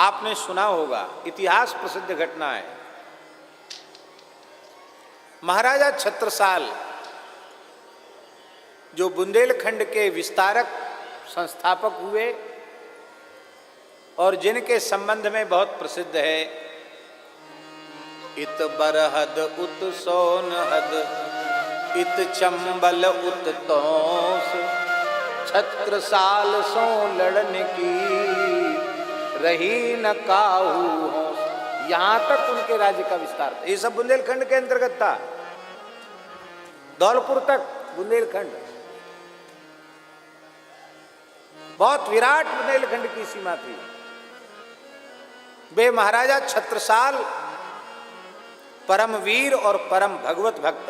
आपने सुना होगा, इतिहास प्रसिद्ध घटना है। महाराजा छत्रसाल जो बुंदेलखंड के विस्तारक संस्थापक हुए और जिनके संबंध में बहुत प्रसिद्ध है, इत बरहद उत सोनहद इत चंबल उत तोस, छत्रसाल सो लड़न की रही न काहू होश। यहां तक उनके राज्य का विस्तार था। ये सब बुंदेलखंड के अंतर्गत था, धौलपुर तक बुंदेलखंड, बहुत विराट बुंदेलखंड की सीमा थी। वे महाराजा छत्रसाल परम वीर और परम भगवत भक्त,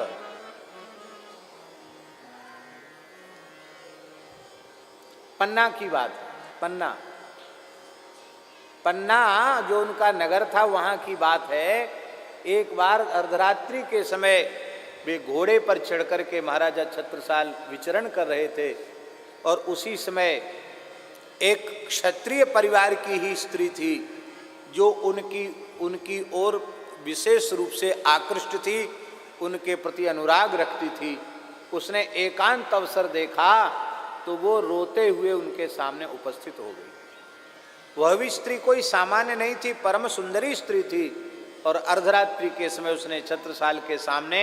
पन्ना की बात, पन्ना जो उनका नगर था वहां की बात है। एक बार अर्धरात्रि के समय वे घोड़े पर चढ़ कर के महाराजा छत्रसाल विचरण कर रहे थे और उसी समय एक क्षत्रिय परिवार की ही स्त्री थी जो उनकी ओर विशेष रूप से आकृष्ट थी, उनके प्रति अनुराग रखती थी। उसने एकांत अवसर देखा तो वो रोते हुए उनके सामने उपस्थित हो गई। वह भी स्त्री कोई सामान्य नहीं थी, परम सुंदरी स्त्री थी। और अर्धरात्रि के समय उसने छत्रसाल के सामने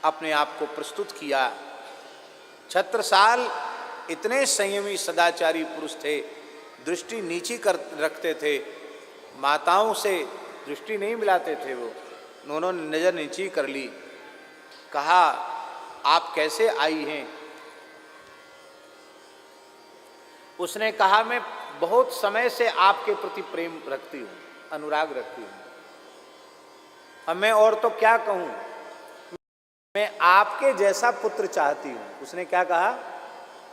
अपने आप को प्रस्तुत किया। छत्रसाल इतने संयमी सदाचारी पुरुष थे, दृष्टि नीची कर रखते थे, माताओं से दृष्टि नहीं मिलाते थे। वो उन्होंने नज़र नीची कर ली, कहा आप कैसे आई हैं? उसने कहा मैं बहुत समय से आपके प्रति प्रेम रखती हूँ, अनुराग रखती हूँ। अब मैं और तो क्या कहूँ, मैं आपके जैसा पुत्र चाहती हूँ। उसने क्या कहा?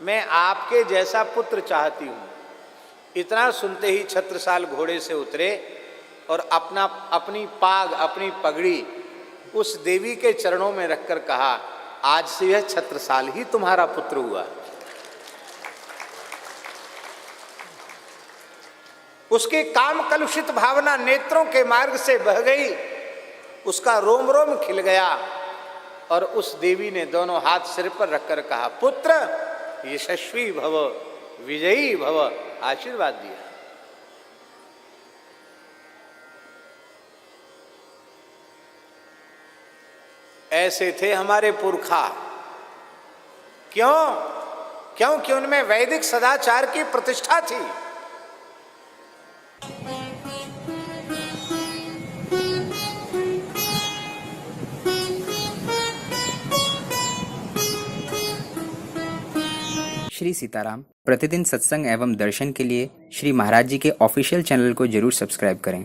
मैं आपके जैसा पुत्र चाहती हूँ। इतना सुनते ही छत्रसाल घोड़े से उतरे और अपनी पाग, अपनी पगड़ी उस देवी के चरणों में रखकर कहा, आज से यह छत्रसाल ही तुम्हारा पुत्र हुआ। उसकी काम कलुषित भावना नेत्रों के मार्ग से बह गई, उसका रोम रोम खिल गया और उस देवी ने दोनों हाथ सिर पर रखकर कहा, पुत्र यशस्वी भव, विजयी भव, आशीर्वाद दिया। ऐसे थे हमारे पुरखा। क्योंकि उनमें वैदिक सदाचार की प्रतिष्ठा थी। श्री सीताराम प्रतिदिन सत्संग एवं दर्शन के लिए श्री महाराज जी के ऑफिशियल चैनल को जरूर सब्सक्राइब करें।